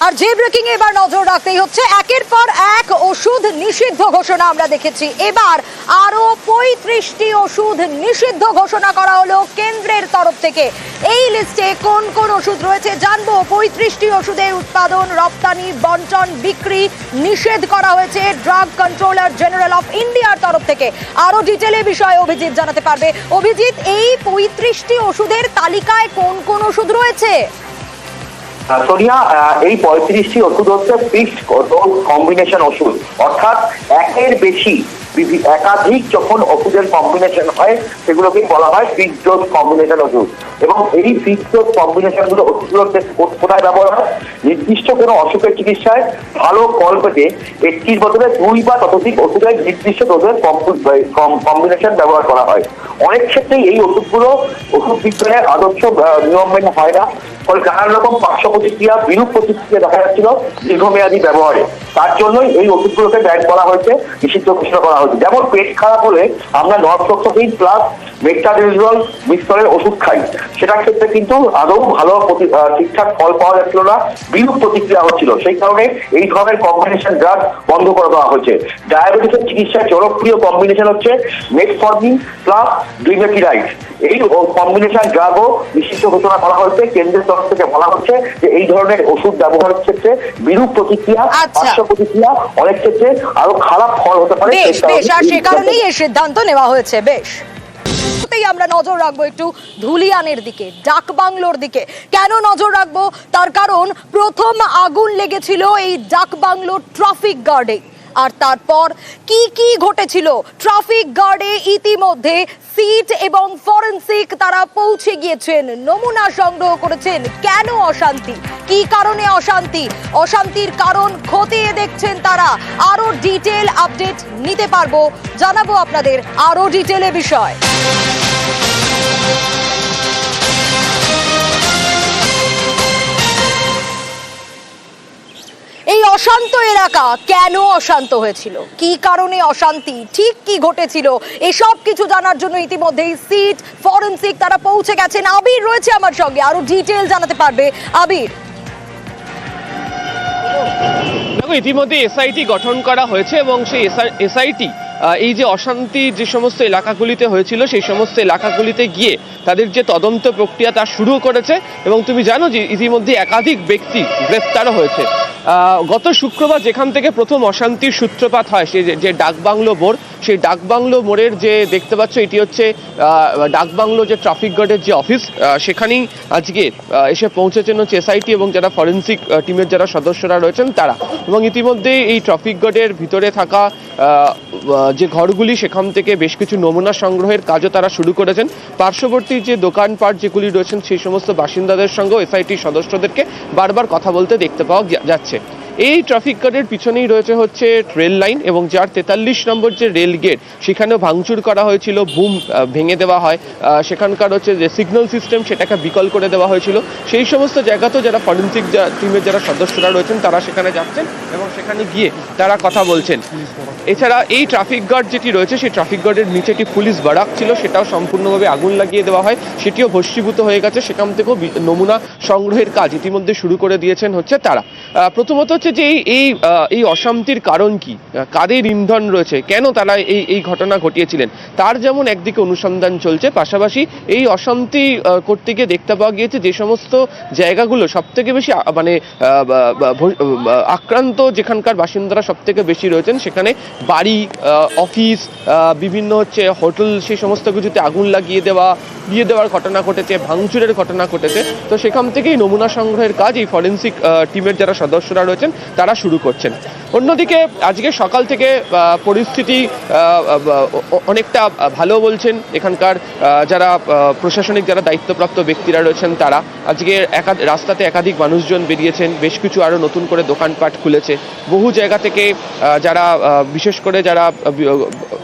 আর যে breaking a এবার নজর রাখতেই হচ্ছে, একের পর এক ওষুধ নিষিদ্ধ ঘোষণা আমরা দেখেছি। এবার আরো 35টি ওষুধ নিষিদ্ধ ঘোষণা করা হলো কেন্দ্রের তরফ থেকে। এই লিস্টে কোন কোন ওষুধ রয়েছে জানবো। 35টি ওষুধের উৎপাদন, রপ্তানি, বন্টন, বিক্রি নিষেধ করা হয়েছে ড্রাগ কন্ট্রোলার জেনারেল অফ ইন্ডিয়ার তরফ থেকে। আরো ডিটেলে বিষয়ে অভিজিৎ জানাতে পারবে। অভিজিৎ, এই 35টি ওষুধের তালিকায় কোন কোন ওষুধ রয়েছে? সোনিয়া, এই 35টি ওষুধ হচ্ছে ফিক্সড ডোজ কম্বিনেশন ওষুধ, অর্থাৎ একের বেশি একাধিক যখন ওষুধের কম্বিনেশন হয় সেগুলোকেই বলা হয় ফিক্সড ডোজ কম্বিনেশন ওষুধ। এবং এই ফিক্সড ডোজ কম্বিনেশন ওষুধগুলোতে কোথায় ব্যবহার হয়? নির্দিষ্ট কোনো অসুখের চিকিৎসায় ভালো ফল পেতে একটির বদলে 2 বা ততোধিক ওষুধের নির্দিষ্ট ডোজের কম্বিনেশন ব্যবহার করা হয়। অনেক ক্ষেত্রেই এই ওষুধগুলো ওষুধ বিজ্ঞানের আদর্শ নিয়ম মেনে হয় না, ফলে নানান রকম পার্শ্ব প্রতিক্রিয়া, বিরূপ প্রতিক্রিয়া দেখা যাচ্ছিল দীর্ঘমেয়াদী ব্যবহারে। তার জন্যই এই ওষুধগুলোকে ব্যান করা হয়েছে, নিষিদ্ধ ঘোষণা করা হয়েছে। যেমন পেট খারাপ হলে আমরা নরফ্লক্সাসিন প্লাস মেট্রাডোনিজল মিশ্রণের ওষুধ খাই, সেটার ক্ষেত্রে কিন্তু আদৌ ভালো ঠিকঠাক ফল পাওয়া যাচ্ছিল না, বিরূপ প্রতিক্রিয়া হচ্ছিল। সেই কারণে এই ধরনের কম্বিনেশন ড্রাগ বন্ধ করে দেওয়া হয়েছে। ডায়াবেটিসের চিকিৎসায় জনপ্রিয় কম্বিনেশন হচ্ছে মেটফর্মিন প্লাস ডিমেথিরাইড। এই কম্বিনেশন ড্রাগও নিষিদ্ধ ঘোষণা করা হয়েছে। কেন্দ্রের তরফ থেকে বলা হচ্ছে যে এই ধরনের ওষুধ ব্যবহারের ক্ষেত্রে বিরূপ প্রতিক্রিয়া, পার্শ্ব প্রতিক্রিয়া, অনেক ক্ষেত্রে আরো খারাপ ফল হতে পারে। আর সে কারণেই এই সিদ্ধান্ত নেওয়া হয়েছে। বেশ, আমরা নজর রাখবো একটু ধুলিয়ানের দিকে, ডাক বাংলোর দিকে। কেন নজর রাখবো? তার কারণ প্রথম আগুন লেগেছিল এই ডাক বাংলোর ট্রাফিক গার্ডে। আর তারপর কি কি ঘটেছিল? ট্রাফিক গার্ডে ইতিমধ্যে সিট এবং ফরেনসিক তারা পৌঁছে গিয়েছেন, নমুনা সংগ্রহ করেছেন। কেন অশান্তি, কি কারণে অশান্তি, অশান্তির কারণ খতিয়ে দেখছেন তারা। আরো ডিটেল আপডেট নিতে পারবো, জানাবো আপনাদের আরো ডিটেলে বিষয়। এই অশান্ত এলাকা কেন অশান্ত হয়েছিল, কি কারণে অশান্তি, ঠিক কি ঘটেছিল, এসব কিছু জানার জন্য ইতিমধ্যেই সিট ফরেনসিক তারা পৌঁছে গেছেন। আবির রয়েছে আমার সঙ্গে, আরো ডিটেল জানাতে পারবে। আবির, দেখো, ইতিমধ্যে এসআইটি গঠন করা হয়েছে এবং সেই এসআইটি এই যে অশান্তি যে সমস্ত এলাকাগুলিতে হয়েছিল সেই সমস্ত এলাকাগুলিতে গিয়ে তাদের যে তদন্ত প্রক্রিয়া তা শুরু করেছে। এবং তুমি জানো যে ইতিমধ্যে একাধিক ব্যক্তি গ্রেফতারও হয়েছে। গত শুক্রবার যেখান থেকে প্রথম অশান্তির সূত্রপাত হয়, সেই যে ডাকবাংলো মোড়, সেই ডাকবাংলো মোড়ের যে দেখতে পাচ্ছ এটি হচ্ছে ডাকবাংলো যে ট্রাফিক গার্ডের যে অফিস, সেখানেই আজকে এসে পৌঁছেছেন হচ্ছে এসআইটি এবং যারা ফরেন্সিক টিমের যারা সদস্যরা রয়েছেন তারা। এবং ইতিমধ্যে এই ট্রাফিক গার্ডের ভিতরে থাকা যে ঘরগুলি সেখান থেকে বেশ কিছু নমুনা সংগ্রহের কাজও তারা শুরু করেছেন। পার্শ্ববর্তী যে দোকানপাট যেগুলি রয়েছেন সেই সমস্ত বাসিন্দাদের সঙ্গেও এসআইটির সদস্যদেরকে বারবার কথা বলতে দেখতে পাওয়া যাচ্ছে। এই ট্রাফিক গার্ডের পিছনেই রয়েছে হচ্ছে রেল লাইন এবং যার 43 নম্বর যে রেল গেট সেখানেও ভাঙচুর করা হয়েছিল, বুম ভেঙে দেওয়া হয়। সেখানকার হচ্ছে যে সিগন্যাল সিস্টেম সেটাকে বিকল করে দেওয়া হয়েছিল। সেই সমস্ত জায়গাতেও যারা ফরেন্সিক টিমের যারা সদস্যরা রয়েছেন তারা সেখানে যাচ্ছেন এবং সেখানে গিয়ে তারা কথা বলছেন। এছাড়া এই ট্রাফিক গার্ড যেটি রয়েছে সেই ট্রাফিক গার্ডের নিচে একটি পুলিশ বারাক ছিল, সেটাও সম্পূর্ণভাবে আগুন লাগিয়ে দেওয়া হয়, সেটিও ভস্মীভূত হয়ে গেছে। সেখান থেকেও নমুনা সংগ্রহের কাজ ইতিমধ্যে শুরু করে দিয়েছেন হচ্ছে তারা। প্রথমত হচ্ছে যে এই অশান্তির কারণ কি, কাদের ইন্ধন রয়েছে, কেন তারা এই ঘটনা ঘটিয়েছিলেন, তার যেমন একদিকে অনুসন্ধান চলছে, পাশাপাশি এই অশান্তি করতে গিয়ে দেখতে পাওয়া গিয়েছে যে সমস্ত জায়গাগুলো সব থেকে বেশি মানে আক্রান্ত, যেখানকার বাসিন্দারা সব থেকে বেশি রয়েছেন, সেখানে বাড়ি, অফিস, বিভিন্ন হচ্ছে হোটেল, সেই সমস্ত কিছুতে আগুন লাগিয়ে দেওয়ার ঘটনা ঘটেছে, ভাঙচুরের ঘটনা ঘটেছে। তো সেখান থেকেই নমুনা সংগ্রহের কাজ এই ফরেন্সিক টিমের যারা সদস্যরা রয়েছেন তারা শুরু করছেন। অন্যদিকে আজকে সকাল থেকে পরিস্থিতি অনেকটা ভালো বলছেন এখানকার যারা প্রশাসনিক যারা দায়িত্বপ্রাপ্ত ব্যক্তিরা রয়েছেন তারা। আজকে রাস্তাতে একাধিক মানুষজন বেরিয়েছেন, বেশ কিছু আরও নতুন করে দোকানপাট খুলেছে। বহু জায়গা থেকে যারা বিশেষ করে যারা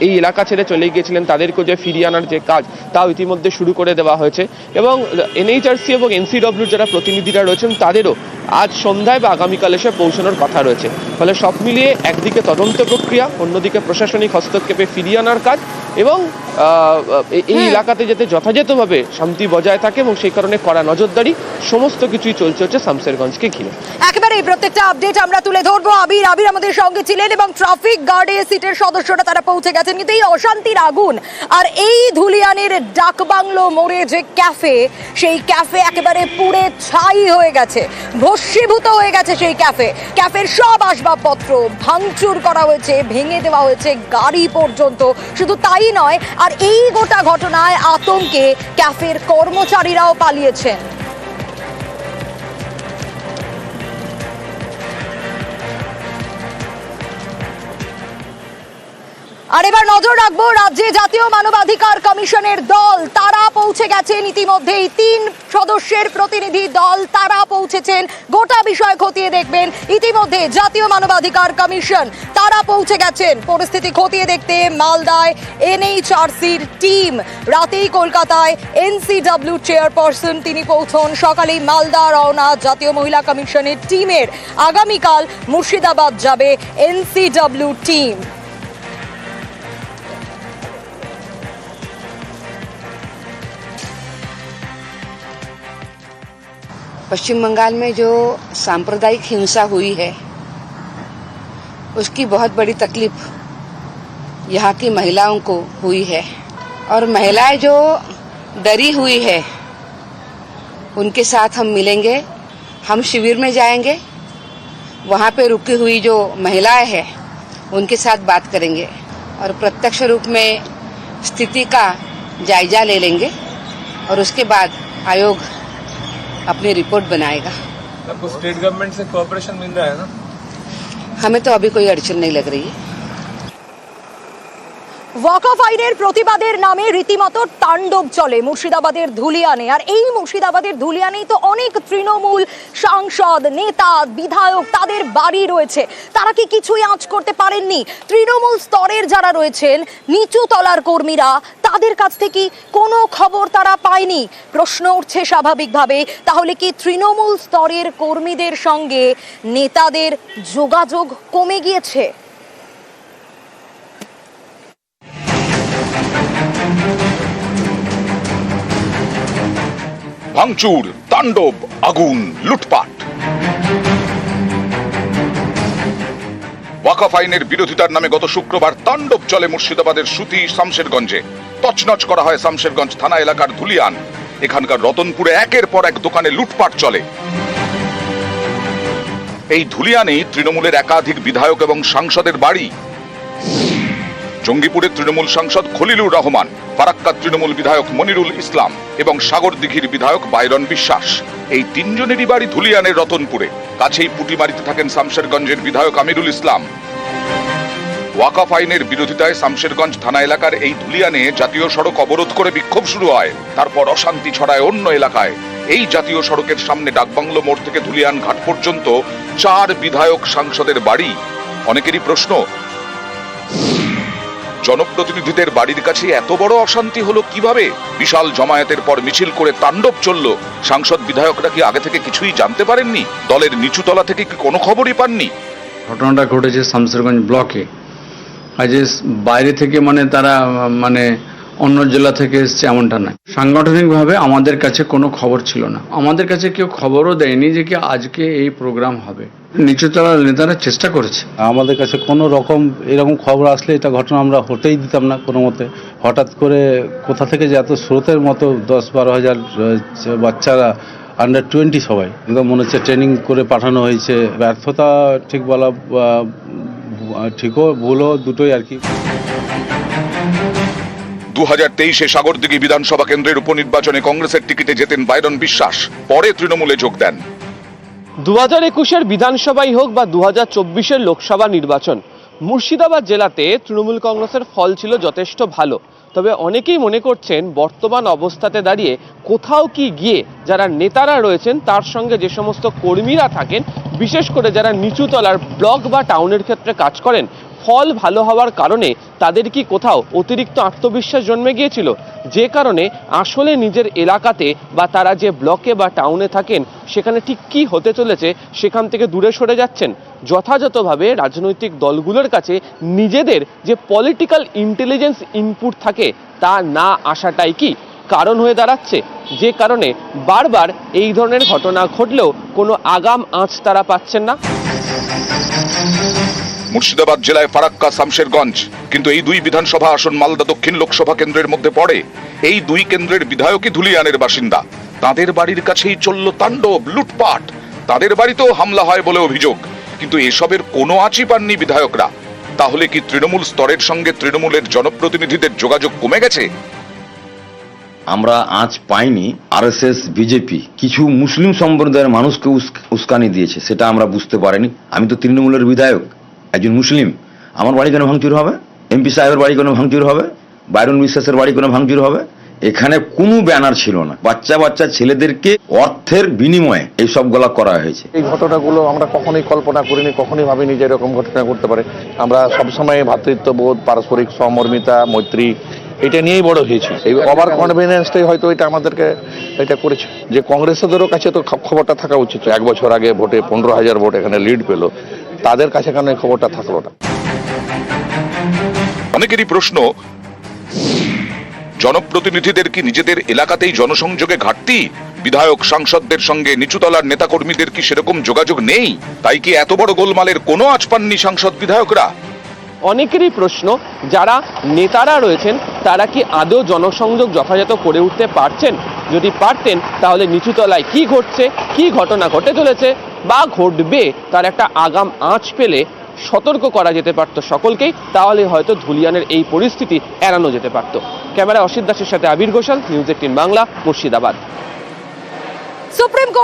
এই এলাকা ছেড়ে চলে গিয়েছিলেন তাদেরকে যে ফিরিয়ে আনার যে কাজ তাও ইতিমধ্যে শুরু করে দেওয়া হয়েছে। এবং এনএইচআরসি এবং এনসিডব্লিউর যারা প্রতিনিধিরা রয়েছেন তাদেরও আজ সন্ধ্যায় বা আগামীকাল এসে পৌঁছানোর কথা রয়েছে। ফলে সব মিলিয়ে একদিকে তদন্ত প্রক্রিয়া, অন্যদিকে প্রশাসনিক হস্তক্ষেপে ফিরিয়ে আনার কাজ এবং এই এলাকাতে যাতে যথাযথভাবে শান্তি বজায় থাকে এবং সেই কারণে কড়া নজরদারি সমস্ত কিছুই চলছে হচ্ছে শামশেরগঞ্জকে ঘিরে। একেবারে এই প্রত্যেকটা আপডেট আমরা তুলে ধরবো। আবির আমাদের সঙ্গে ছিলেন এবং ট্রাফিক গার্ডে সিটের সদস্যরা তারা পৌঁছে গেছেন। কিন্তু এই অশান্তির আগুন আর এই ধুলিয়ানের ডাকবাংলো মোড়ে যে ক্যাফে, সেই ক্যাফে একেবারে পুড়ে ছাই হয়ে গেছে, ভস্মীভূত হয়ে গেছে সেই ক্যাফের সব আসবাবপত্র ভাঙচুর করা হয়েছে, ভেঙে দেওয়া হয়েছে গাড়ি পর্যন্ত। শুধু তাই নয়, আর এই গোটা ঘটনায় আতঙ্কে ক্যাফের কর্মচারীরাও পালিয়েছেন। আর এবার নজর রাখবো রাজ্যে জাতীয় মানবাধিকার কমিশনের দল, তারা পৌঁছে গেছেন ইতিমধ্যেই। 3 সদস্যের প্রতিনিধি দল তারা পৌঁছেছেন, গোটা বিষয় খতিয়ে দেখবেন। ইতিমধ্যে জাতীয় মানবাধিকার কমিশন তারা পৌঁছে গেছেন পরিস্থিতি খতিয়ে দেখতে। মালদায় NHRCর টিম, রাতেই কলকাতায় NCW চেয়ারপারসন তিনি পৌঁছন, সকালেই মালদা রওনা জাতীয় মহিলা কমিশনের টিমের। আগামীকাল মুর্শিদাবাদ যাবে NCW টিম। पश्चिम बंगाल में जो सांप्रदायिक हिंसा हुई है उसकी बहुत बड़ी तकलीफ यहाँ की महिलाओं को हुई है और महिलाएं जो डरी हुई है उनके साथ हम मिलेंगे। हम शिविर में जाएंगे, वहाँ पे रुकी हुई जो महिलाएं हैं उनके साथ बात करेंगे और प्रत्यक्ष रूप में स्थिति का जायजा ले लेंगे और उसके बाद आयोग अपनी रिपोर्ट बनाएगा। आपको स्टेट गवर्नमेंट से कोऑपरेशन मिल रहा है ना? हमें तो अभी कोई अड़चन नहीं लग रही है। ওয়াকফ আইনের প্রতিবাদের নামে রীতিমতো তাণ্ডব চলে মুর্শিদাবাদের ধুলিয়ানে। আর এই মুর্শিদাবাদের ধুলিয়ানেই তো অনেক তৃণমূল সাংসদ, নেতা, বিধায়ক, তাদের বাড়ি রয়েছে। তারা কি কিছুই আঁচ করতে পারেননি? তৃণমূল স্তরের যারা রয়েছেন, নিচু তলার কর্মীরা, তাদের কাছ থেকে কোনো খবর তারা পায়নি। প্রশ্ন উঠছে স্বাভাবিকভাবে, তাহলে কি তৃণমূল স্তরের কর্মীদের সঙ্গে নেতাদের যোগাযোগ কমে গিয়েছে? ভাঙচুর, তাণ্ডব, আগুন, লুটপাট। ওয়াকফ আইনের বিরোধিতার নামে গত শুক্রবার তাণ্ডব চলে মুর্শিদাবাদের সুতি শামশেরগঞ্জে। তছনছ করা হয় শামশেরগঞ্জ থানা এলাকার ধুলিয়ান। এখানকার রতনপুরে একের পর এক দোকানে লুটপাট চলে। এই ধুলিয়ানেই তৃণমূলের একাধিক বিধায়ক এবং সাংসদের বাড়ি। জঙ্গিপুরের তৃণমূল সাংসদ খলিলুর রহমান, ফারাক্কার তৃণমূল বিধায়ক মনিরুল ইসলাম এবং সাগরদিঘির বিধায়ক বাইরন বিশ্বাস, এই 3 জনেরই বাড়ি ধুলিয়ানের রতনপুরে। কাছেই পুটিমারিতে থাকেন শামশেরগঞ্জের বিধায়ক আমিরুল ইসলাম। ওয়াকফ আইনের বিরোধিতায় শামশেরগঞ্জ থানা এলাকার এই ধুলিয়ানে জাতীয় সড়ক অবরোধ করে বিক্ষোভ শুরু হয়। তারপর অশান্তি ছড়ায় অন্য এলাকায়। এই জাতীয় সড়কের সামনে ডাকবাংলো মোড় থেকে ধুলিয়ান ঘাট পর্যন্ত 4 বিধায়ক সাংসদের বাড়ি। অনেকেরই প্রশ্ন, জনপ্রতিনিধিদের বাড়ির কাছে এত বড় অশান্তি হলো কিভাবে? বিশাল জমায়েতের পর মিছিল করে তাণ্ডব চলল। সাংসদ বিধায়করা কি আগে থেকে কিছুই জানতে পারেননি? দলের নিচুতলা থেকে কি কোনো খবরই পাননি? ঘটনাটা ঘটেছে শামশেরগঞ্জ ব্লকে। আজ বাইরে থেকে তারা অন্য জেলা থেকে এসছে এমনটা নয়। সাংগঠনিকভাবে আমাদের কাছে কোনো খবর ছিল না। আমাদের কাছে কেউ খবরও দেয়নি যে কি আজকে এই প্রোগ্রাম হবে। নিচুতলার নেতারা চেষ্টা করেছে। আমাদের কাছে কোনো রকম এরকম খবর আসলে এটা ঘটনা আমরা হতেই দিতাম না কোনো মতে। হঠাৎ করে কোথা থেকে যে এত স্রোতের মতো 10-12 হাজার বাচ্চারা আন্ডার 20 সবাই একদম মনে হচ্ছে ট্রেনিং করে পাঠানো হয়েছে। ব্যর্থতা ঠিক বলা ঠিকও ভুলও দুটোই আর কি। 2023-এ সাগরদিঘি বিধানসভা কেন্দ্রের উপনির্বাচনে কংগ্রেসের টিকিটে জেতেন বাইরন বিশ্বাস, পরে তৃণমূলে যোগ দেন। 2021-এর বিধানসভাই হোক বা 2024-এর লোকসভা নির্বাচন, মুর্শিদাবাদ জেলাতে তৃণমূল কংগ্রেসের ফল ছিল যথেষ্ট ভালো। তবে অনেকেই মনে করছেন বর্তমান অবস্থাতে দাঁড়িয়ে কোথাও কি গিয়ে যারা নেতারা রয়েছেন তার সঙ্গে যে সমস্ত কর্মীরা থাকেন, বিশেষ করে যারা নিচুতলার ব্লক বা টাউনের ক্ষেত্রে কাজ করেন, ফল ভালো হওয়ার কারণে তাদের কি কোথাও অতিরিক্ত আত্মবিশ্বাস জন্মে গিয়েছিল, যে কারণে আসলে নিজের এলাকাতে বা তারা যে ব্লকে বা টাউনে থাকেন সেখানে ঠিক কি হতে চলেছে সেখান থেকে দূরে সরে যাচ্ছেন? যথাযথভাবে রাজনৈতিক দলগুলোর কাছে নিজেদের যে পলিটিক্যাল ইন্টেলিজেন্স ইনপুট থাকে তা না আসাটাই কি কারণ হয়ে দাঁড়াচ্ছে, যে কারণে বারবার এই ধরনের ঘটনা ঘটলেও কোনো আগাম আঁচ তারা পাচ্ছেন না? মুর্শিদাবাদ জেলায় ফারাক্কা শামশেরগঞ্জ, কিন্তু এই দুই বিধানসভা আসন মালদা দক্ষিণ লোকসভা কেন্দ্রের মধ্যে পড়ে। এই দুই কেন্দ্রের বিধায়কই ধুলিয়ানের বাসিন্দা। তাদের বাড়ির কাছেই চলল তাণ্ডব, লুটপাট। তাদের বাড়িতেও হামলা হয় বলে অভিযোগ, কিন্তু এসবের কোনো আঁচই পাননি বিধায়করা। তাহলে কি তৃণমূল স্তরের সঙ্গে তৃণমূলের জনপ্রতিনিধিদের যোগাযোগ কমে গেছে? আমরা আজ পাইনি। আরএসএস বিজেপি কিছু মুসলিম সম্প্রদায়ের মানুষকে উস্কানি দিয়েছে, সেটা আমরা বুঝতে পারিনি। আমি তো তৃণমূলের বিধায়ক, একজন মুসলিম, আমার বাড়ি কেন ভাঙচুর হবে? এমপি সাহেবের বাড়ি কেন ভাঙচুর হবে? বাইরন বিশ্বাসের বাড়ি কেন ভাঙচুর হবে? এখানে কোনো ব্যানার ছিল না। বাচ্চা বাচ্চা ছেলেদেরকে অর্থের বিনিময়ে এই সবগুলা করা হয়েছে। এই ঘটনাগুলো আমরা কখনোই কল্পনা করিনি, কখনোই ভাবিনি যে এরকম ঘটনা ঘটতে পারে। আমরা সবসময় ভ্রাতৃত্ববোধ, পারস্পরিক সহমর্মিতা, মৈত্রী এটা নিয়েই বড় হয়েছে। এই ওভার কনফিডেন্সটাই হয়তো এটা আমাদেরকে এটা করেছে। যে কংগ্রেসেরও কাছে তো খবরটা থাকা উচিত। 1 বছর আগে ভোটে 15,000 ভোট এখানে লিড পেল, তাদের কাছে কেন এই খবরটা থাকলো না? অনেকেরই প্রশ্ন, জনপ্রতিনিধিদের কি নিজেদের এলাকাতেই জনসংযোগে ঘাটতি? বিধায়ক সাংসদদের সঙ্গে নিচুতলার নেতাকর্মীদের কি সেরকম যোগাযোগ নেই? তাই কি এত বড় গোলমালের কোনো আঁচ পাননি সাংসদ বিধায়করা? অনেকেরই প্রশ্ন, যারা নেতারা রয়েছেন তারা কি আদৌ জনসংযোগ যথাযথ করে উঠতে পারছেন? যদি পারতেন তাহলে নিচুতলায় কি ঘটছে, কি ঘটনা ঘটে চলেছে বা ঘটবে তার একটা আগাম আঁচ পেলে সতর্ক করা যেতে পারত সকলকেই, তাহলে হয়তো ধুলিয়ানের এই পরিস্থিতি এড়ানো যেতে পারত। ক্যামেরায় অসিত দাসের সাথে Abir Ghoshal, news 18 Bangla, Murshidabad. Supreme court